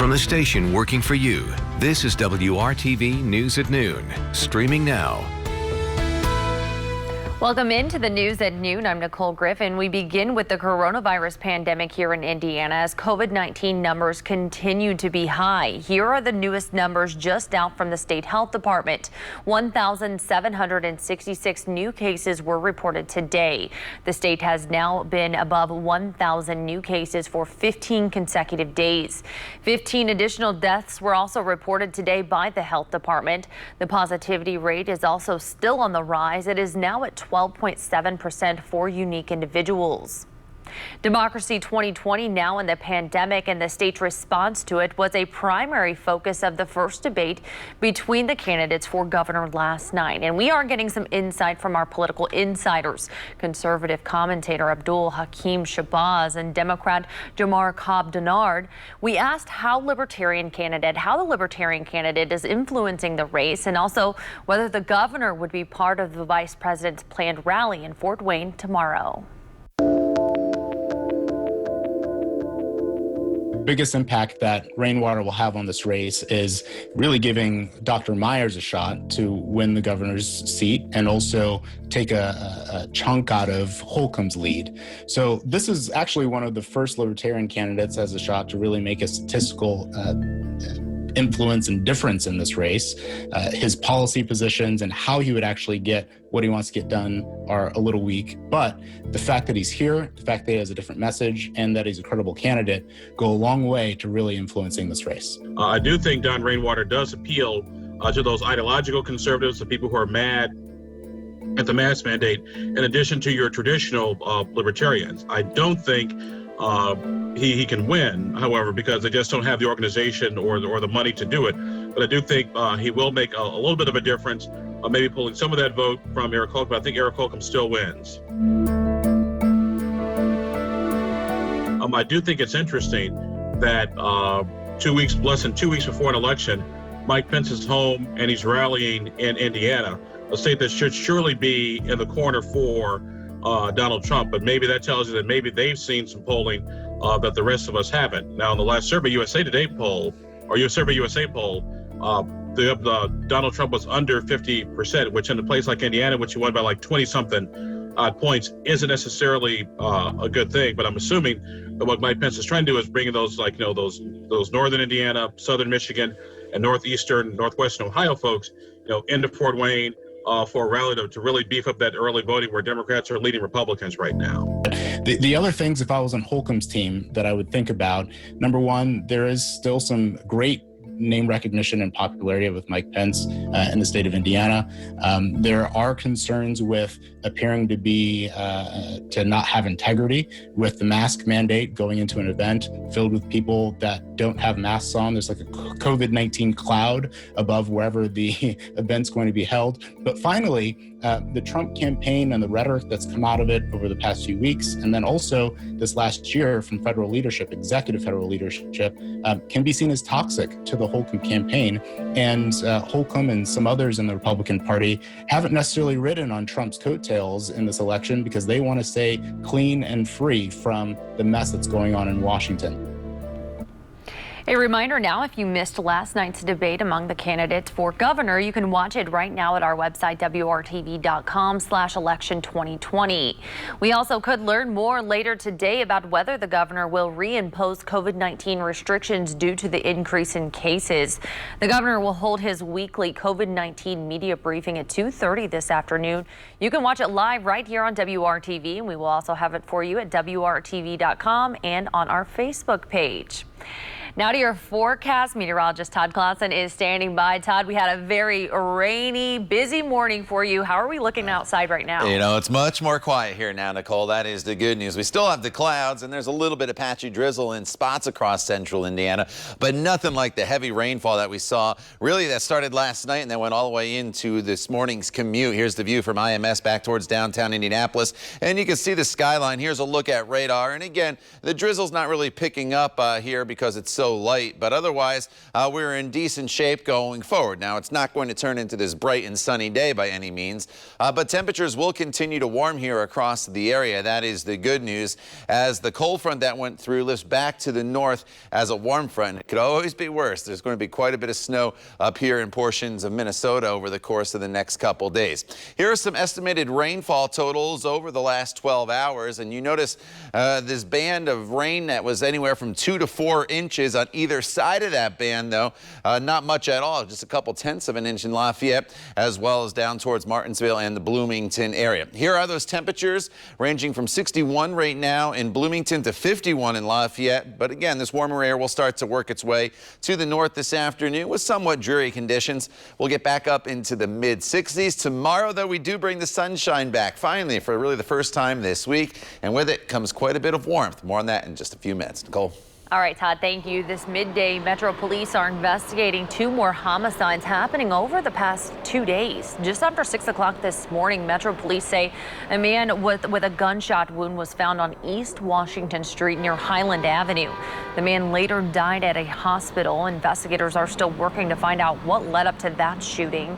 From the station working for you, this is WRTV News at Noon, streaming now. Welcome into the news at noon. I'm Nicole Griffin. We begin with the coronavirus pandemic here in Indiana as COVID-19 numbers continue to be high. Here are the newest numbers just out from the state health department. 1,766 new cases were reported today. The state has now been above 1,000 new cases for 15 consecutive days. 15 additional deaths were also reported today by the health department. The positivity rate is also still on the rise. It is now at 12.7% for unique individuals. Democracy 2020 now in the pandemic, and the state's response to it was a primary focus of the first debate between the candidates for governor last night. And we are getting some insight from our political insiders, conservative commentator Abdul Hakim Shabazz and Democrat Jamar Cobb-Denard. We asked how the Libertarian candidate is influencing the race, and also whether the governor would be part of the vice president's planned rally in Fort Wayne tomorrow. Biggest impact that rainwater will have on this race is really giving Dr. Myers a shot to win the governor's seat and also take a chunk out of Holcomb's lead. So this is actually one of the first Libertarian candidates as a shot to really make a statistical influence and difference in this race. His policy positions and how he would actually get what he wants to get done are a little weak, but the fact that he's here, the fact that he has a different message, and that he's a credible candidate go a long way to really influencing this race. I do think Don Rainwater does appeal to those ideological conservatives, the people who are mad at the mask mandate, in addition to your traditional libertarians. I don't think he can win, however, because they just don't have the organization or the money to do it. But I do think he will make a little bit of a difference, maybe pulling some of that vote from Eric Holcomb. But I think Eric Holcomb still wins. I do think it's interesting that less than 2 weeks before an election, Mike Pence is home and he's rallying in Indiana, a state that should surely be in the corner for Donald Trump. But maybe that tells you that maybe they've seen some polling that the rest of us haven't. Now, in the last Survey USA Today poll, or your Survey USA poll, the Donald Trump was under 50%, which in a place like Indiana, which he won by like 20-something points, isn't necessarily a good thing. But I'm assuming that what Mike Pence is trying to do is bring those, those northern Indiana, southern Michigan, and northwestern Ohio folks, into Fort Wayne for a rally to really beef up that early voting where Democrats are leading Republicans right now. The other things, if I was on Holcomb's team, that I would think about, number one, there is still some great name recognition and popularity with Mike Pence in the state of Indiana. There are concerns with appearing to be to not have integrity with the mask mandate going into an event filled with people that don't have masks on. There's like a COVID-19 cloud above wherever the event's going to be held. But finally, the Trump campaign and the rhetoric that's come out of it over the past few weeks, and then also this last year from federal leadership, executive federal leadership, can be seen as toxic to the Holcomb campaign. And Holcomb and some others in the Republican Party haven't necessarily ridden on Trump's coattails in this election because they want to stay clean and free from the mess that's going on in Washington. A reminder now, if you missed last night's debate among the candidates for governor, you can watch it right now at our website, WRTV.com/election2020. We also could learn more later today about whether the governor will reimpose COVID-19 restrictions due to the increase in cases. The governor will hold his weekly COVID-19 media briefing at 2:30 this afternoon. You can watch it live right here on WRTV, and we will also have it for you at WRTV.com and on our Facebook page. Now to your forecast. Meteorologist Todd Clausen is standing by. Todd, we had a very rainy, busy morning for you. How are we looking outside right now? It's much more quiet here now, Nicole. That is the good news. We still have the clouds, and there's a little bit of patchy drizzle in spots across central Indiana, but nothing like the heavy rainfall that we saw. Really, that started last night and then went all the way into this morning's commute. Here's the view from IMS back towards downtown Indianapolis, and you can see the skyline. Here's a look at radar, and again, the drizzle's not really picking up here because it's so so light, but otherwise we're in decent shape going forward. Now, it's not going to turn into this bright and sunny day by any means, but temperatures will continue to warm here across the area. That is the good news, as the cold front that went through lifts back to the north as a warm front. It could always be worse. There's going to be quite a bit of snow up here in portions of Minnesota over the course of the next couple days. Here are some estimated rainfall totals over the last 12 hours, and you notice this band of rain that was anywhere from 2 to 4 inches on either side of that band, though. Not much at all, just a couple tenths of an inch in Lafayette, as well as down towards Martinsville and the Bloomington area. Here are those temperatures ranging from 61 right now in Bloomington to 51 in Lafayette. But again, this warmer air will start to work its way to the north this afternoon with somewhat dreary conditions. We'll get back up into the mid-60s. Tomorrow, though, we do bring the sunshine back, finally, for really the first time this week. And with it comes quite a bit of warmth. More on that in just a few minutes. Nicole. All right, Todd, thank you. This midday, Metro Police are investigating 2 more homicides happening over the past 2 days. Just after 6 o'clock this morning, Metro Police say a man with a gunshot wound was found on East Washington Street near Highland Avenue. The man later died at a hospital. Investigators are still working to find out what led up to that shooting.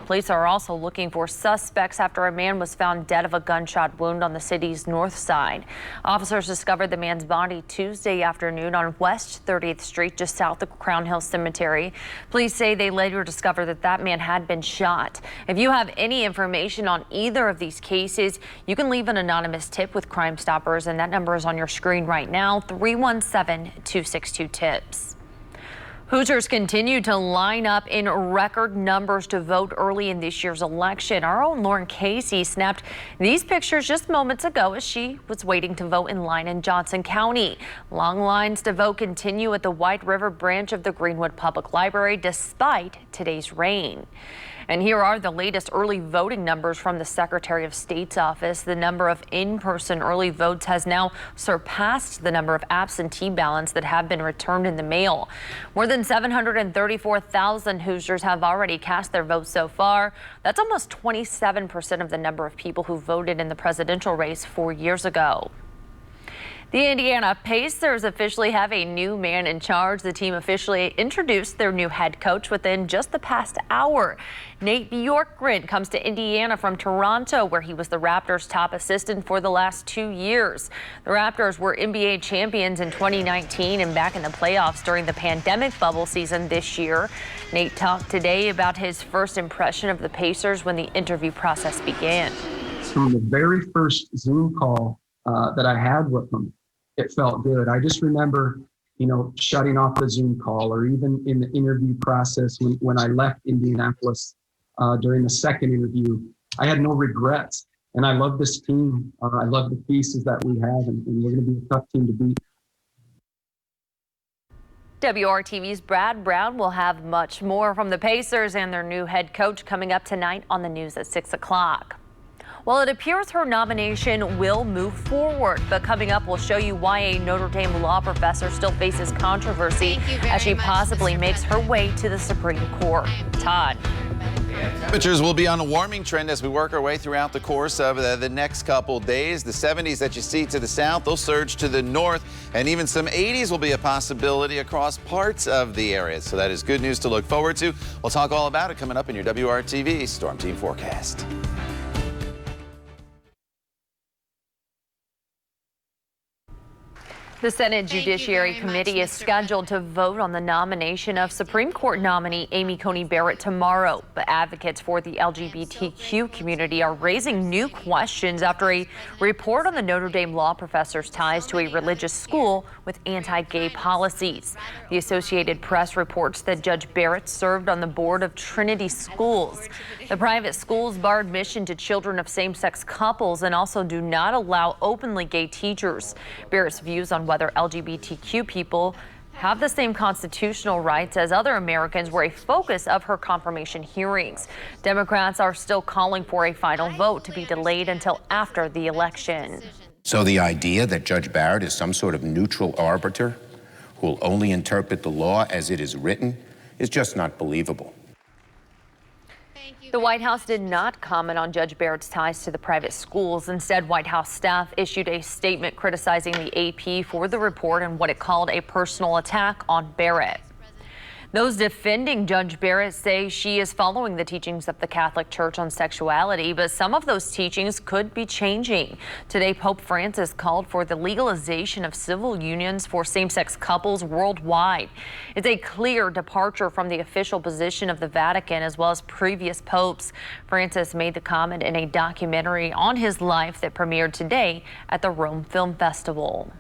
Police are also looking for suspects after a man was found dead of a gunshot wound on the city's north side. Officers discovered the man's body Tuesday afternoon on West 30th Street, just south of Crown Hill Cemetery. Police say they later discovered that man had been shot. If you have any information on either of these cases, you can leave an anonymous tip with Crime Stoppers, and that number is on your screen right now, 317-262-TIPS. Hoosiers continue to line up in record numbers to vote early in this year's election. Our own Lauren Casey snapped these pictures just moments ago as she was waiting to vote in line in Johnson County. Long lines to vote continue at the White River branch of the Greenwood Public Library despite today's rain. And here are the latest early voting numbers from the Secretary of State's office. The number of in-person early votes has now surpassed the number of absentee ballots that have been returned in the mail. More than 734,000 Hoosiers have already cast their votes so far. That's almost 27% of the number of people who voted in the presidential race 4 years ago. The Indiana Pacers officially have a new man in charge. The team officially introduced their new head coach within just the past hour. Nate Bjorkgren comes to Indiana from Toronto, where he was the Raptors' top assistant for the last 2 years. The Raptors were NBA champions in 2019 and back in the playoffs during the pandemic bubble season this year. Nate talked today about his first impression of the Pacers when the interview process began. From the very first Zoom call that I had with them, it felt good. I just remember, shutting off the Zoom call, or even in the interview process when I left Indianapolis during the second interview, I had no regrets. And I love this team. I love the pieces that we have, and we're going to be a tough team to beat. WRTV's Brad Brown will have much more from the Pacers and their new head coach coming up tonight on the news at 6 o'clock. Well, it appears her nomination will move forward, but coming up, we'll show you why a Notre Dame law professor still faces controversy as she possibly makes her way to the Supreme Court. Todd. Temperatures will be on a warming trend as we work our way throughout the course of the next couple days. The 70s that you see to the south, they'll surge to the north, and even some 80s will be a possibility across parts of the area. So that is good news to look forward to. We'll talk all about it coming up in your WRTV Storm Team Forecast. The Senate Judiciary Committee is scheduled to vote on the nomination of Supreme Court nominee Amy Coney Barrett tomorrow. But advocates for the LGBTQ community are raising new questions after a report on the Notre Dame law professor's ties to a religious school with anti-gay policies. The Associated Press reports that Judge Barrett served on the board of Trinity Schools. The private schools bar admission to children of same-sex couples and also do not allow openly gay teachers. Barrett's views on whether LGBTQ people have the same constitutional rights as other Americans were a focus of her confirmation hearings. Democrats are still calling for a final vote to be delayed until after the election. So the idea that Judge Barrett is some sort of neutral arbiter who will only interpret the law as it is written is just not believable. The White House did not comment on Judge Barrett's ties to the private schools. Instead, White House staff issued a statement criticizing the AP for the report and what it called a personal attack on Barrett. Those defending Judge Barrett say she is following the teachings of the Catholic Church on sexuality, but some of those teachings could be changing. Today, Pope Francis called for the legalization of civil unions for same-sex couples worldwide. It's a clear departure from the official position of the Vatican as well as previous popes. Francis made the comment in a documentary on his life that premiered today at the Rome Film Festival.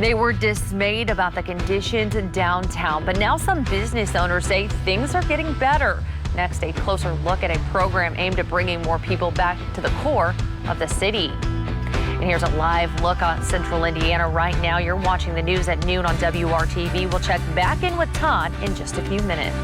They were dismayed about the conditions downtown, but now some business owners say things are getting better. Next, a closer look at a program aimed at bringing more people back to the core of the city. And here's a live look on central Indiana right now. You're watching the news at noon on WRTV. We'll check back in with Todd in just a few minutes.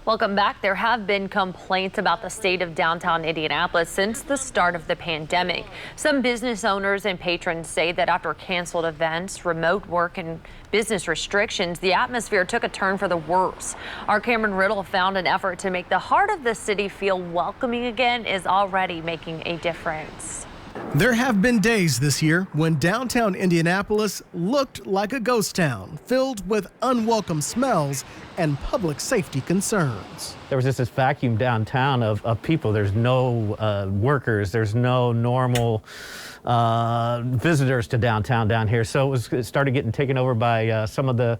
Welcome back. There have been complaints about the state of downtown Indianapolis since the start of the pandemic. Some business owners and patrons say that after canceled events, remote work, and business restrictions, the atmosphere took a turn for the worse. Our Cameron Riddle found an effort to make the heart of the city feel welcoming again is already making a difference. There have been days this year when downtown Indianapolis looked like a ghost town, filled with unwelcome smells and public safety concerns. There was just this vacuum downtown of people. There's no workers, there's no normal visitors to downtown down here. So it started getting taken over by some of the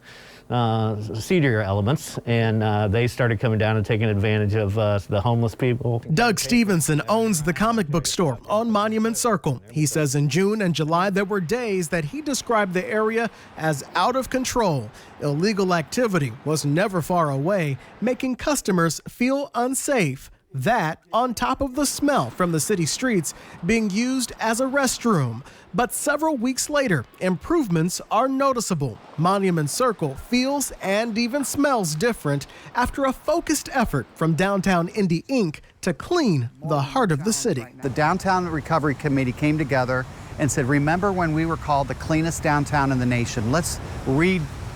seedier elements, and they started coming down and taking advantage of the homeless people. Doug Stevenson owns the comic book store on Monument Circle. He says in June and July there were days that he described the area as out of control. Illegal activity was never far away, making customers feel unsafe. That on top of the smell from the city streets being used as a restroom. But several weeks later, improvements are noticeable. Monument Circle feels and even smells different after a focused effort from Downtown Indy Inc. to clean the heart of the city. The Downtown Recovery Committee came together and said, remember when we were called the cleanest downtown in the nation? Let's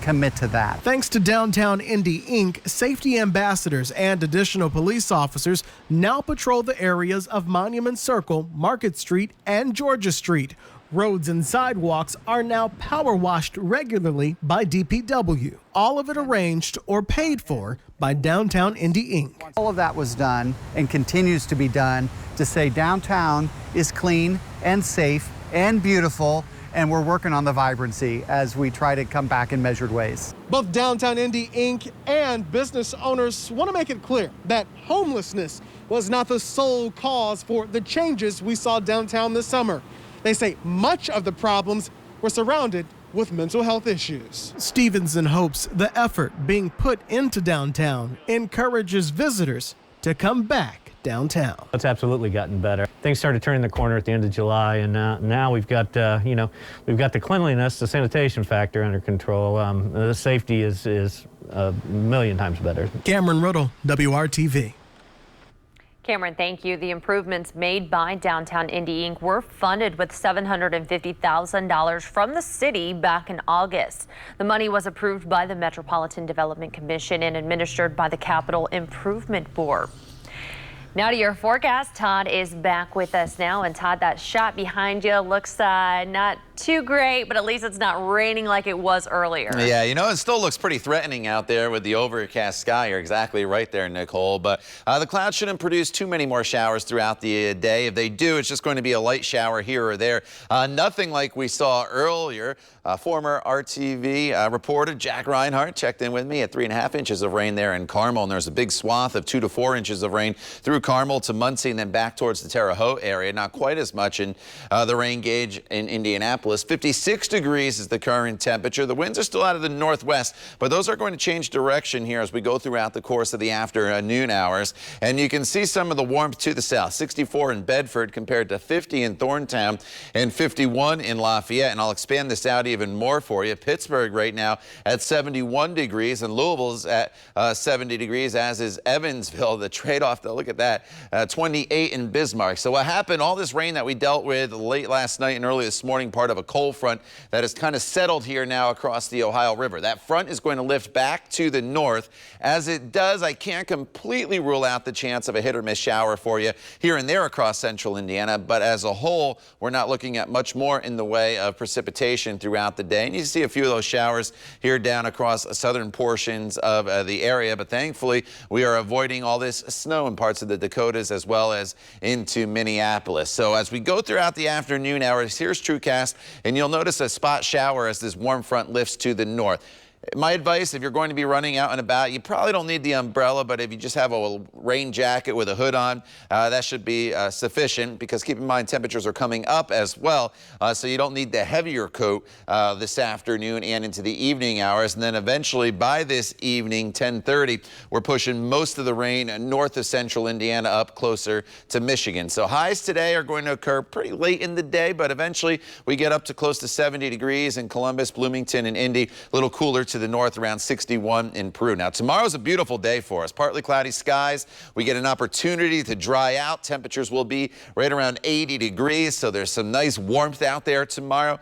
commit to that. Thanks to Downtown Indy Inc., safety ambassadors and additional police officers now patrol the areas of Monument Circle, Market Street, and Georgia Street. Roads and sidewalks are now power washed regularly by DPW. All of it arranged or paid for by Downtown Indy Inc. All of that was done and continues to be done to say downtown is clean and safe and beautiful, and we're working on the vibrancy as we try to come back in measured ways. Both Downtown Indy Inc. and business owners want to make it clear that homelessness was not the sole cause for the changes we saw downtown this summer. They say much of the problems were surrounded with mental health issues. Stevenson hopes the effort being put into downtown encourages visitors to come back downtown. It's absolutely gotten better. Things started turning the corner at the end of July, and now we've got, we've got the cleanliness, the sanitation factor under control. The safety is a million times better. Cameron Riddle, WRTV. Cameron, thank you. The improvements made by Downtown Indy Inc. were funded with $750,000 from the city back in August. The money was approved by the Metropolitan Development Commission and administered by the Capital Improvement Board. Now to your forecast. Todd is back with us now. And Todd, that shot behind you looks not too great, but at least it's not raining like it was earlier. Yeah, you know, it still looks pretty threatening out there with the overcast sky. You're exactly right there, Nicole. But the clouds shouldn't produce too many more showers throughout the day. If they do, it's just going to be a light shower here or there. Nothing like we saw earlier. Former RTV reporter Jack Reinhart checked in with me at 3.5 inches of rain there in Carmel. And there's a big swath of 2 to 4 inches of rain through Carmel to Muncie and then back towards the Terre Haute area. Not quite as much in the rain gauge in Indianapolis. 56 degrees is the current temperature. The winds are still out of the northwest, but those are going to change direction here as we go throughout the course of the afternoon hours. And you can see some of the warmth to the south. 64 in Bedford compared to 50 in Thorntown and 51 in Lafayette. And I'll expand this out even more for you. Pittsburgh right now at 71 degrees and Louisville's at 70 degrees, as is Evansville. The trade-off, though, look at that, 28 in Bismarck. So what happened, all this rain that we dealt with late last night and early this morning, part of a a cold front that has kind of settled here now across the Ohio River. That front is going to lift back to the north. As it does, I can't completely rule out the chance of a hit or miss shower for you here and there across central Indiana, but as a whole, we're not looking at much more in the way of precipitation throughout the day. And you see a few of those showers here down across southern portions of the area, but thankfully we are avoiding all this snow in parts of the Dakotas as well as into Minneapolis. So as we go throughout the afternoon hours, here's TrueCast, and you'll notice a spot shower as this warm front lifts to the north. My advice, if you're going to be running out and about, you probably don't need the umbrella, but if you just have a rain jacket with a hood on, that should be sufficient, because keep in mind temperatures are coming up as well, so you don't need the heavier coat this afternoon and into the evening hours. And then eventually by this evening, 10:30, we're pushing most of the rain north of central Indiana up closer to Michigan. So highs today are going to occur pretty late in the day, but eventually we get up to close to 70 degrees in Columbus, Bloomington, and Indy. A little cooler to the north, around 61 in Peru. Now tomorrow's a beautiful day for us. Partly cloudy skies. We get an opportunity to dry out. Temperatures will be right around 80 degrees, so there's some nice warmth out there tomorrow.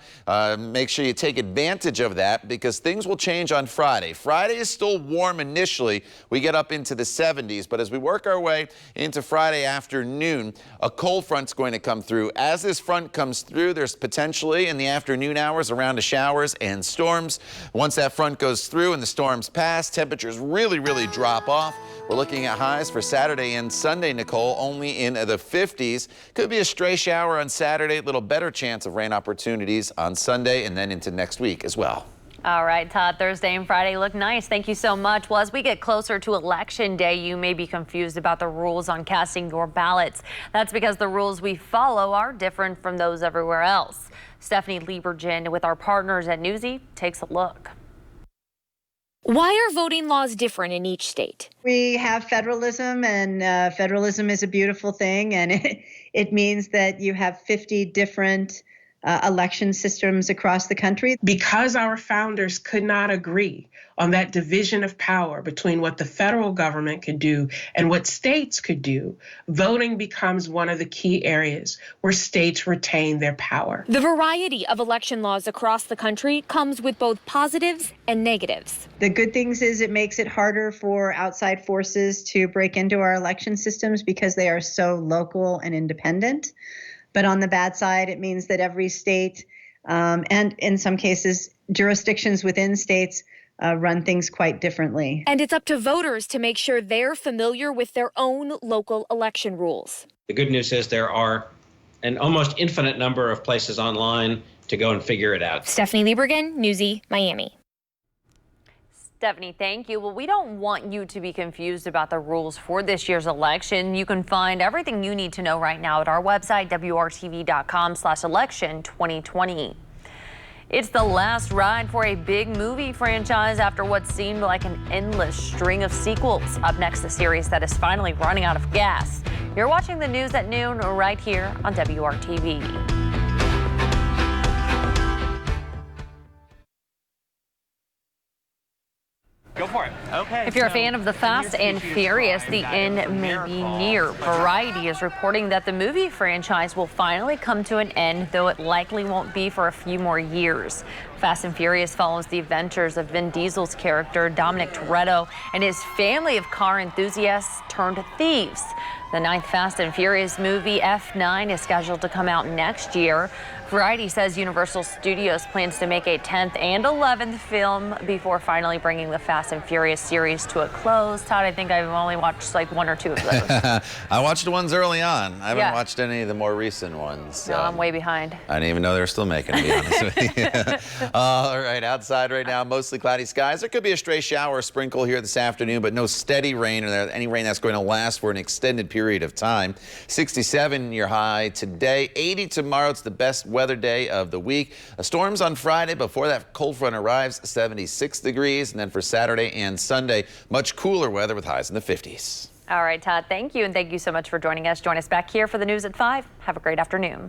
Make sure you take advantage of that, because things will change on Friday. Friday is still warm initially. We get up into the 70s, but as we work our way into Friday afternoon, a cold front's going to come through. As this front comes through, there's potentially in the afternoon hours around to showers and storms. Once that front goes through and the storms pass, temperatures really drop off. We're looking at highs for Saturday and Sunday, Nicole, only in the 50s. Could be a stray shower on Saturday, a little better chance of rain opportunities on Sunday and then into next week as well. All right, Todd, Thursday and Friday look nice. Thank you so much. Well, as we get closer to Election Day, you may be confused about the rules on casting your ballots. That's because the rules we follow are different from those everywhere else. Stephanie Liebergen with our partners at Newsy takes a look. Why are voting laws different in each state? We have federalism, and federalism is a beautiful thing, and it means that you have 50 different election systems across the country. Because our founders could not agree on that division of power between what the federal government could do and what states could do, voting becomes one of the key areas where states retain their power. The variety of election laws across the country comes with both positives and negatives. The good things is it makes it harder for outside forces to break into our election systems because they are so local and independent. But on the bad side, it means that every state and in some cases jurisdictions within states run things quite differently. And it's up to voters to make sure they're familiar with their own local election rules. The good news is there are an almost infinite number of places online to go and figure it out. Stephanie Liebergen, Newsy, Miami. Stephanie, thank you. Well, we don't want you to be confused about the rules for this year's election. You can find everything you need to know right now at our website, WRTV.com/election2020. It's the last ride for a big movie franchise after what seemed like an endless string of sequels. Up next, the series that is finally running out of gas. You're watching the news at noon right here on WRTV. Go for it. Okay. If you're a fan of the Fast and Furious, the end may be near. Variety is reporting that the movie franchise will finally come to an end, though it likely won't be for a few more years. Fast and Furious follows the adventures of Vin Diesel's character, Dominic Toretto, and his family of car enthusiasts turned thieves. The 9th Fast and Furious movie, F9, is scheduled to come out next year. Variety says Universal Studios plans to make a 10th and 11th film before finally bringing the Fast and Furious series to a close. Todd, I think I've only watched like 1 or 2 of those. I watched the ones early on. I haven't watched any of the more recent ones. No, I'm way behind. I didn't even know they were still making them, to be honest with you. All right, outside right now, mostly cloudy skies. There could be a stray shower or sprinkle here this afternoon, but no steady rain or any rain that's going to last for an extended period of time. 67 your high today, 80 tomorrow. It's the best weather day of the week. Storms on Friday before that cold front arrives, 76 degrees. And then for Saturday and Sunday, much cooler weather with highs in the 50s. All right, Todd, thank you. And thank you so much for joining us. Join us back here for the news at 5. Have a great afternoon.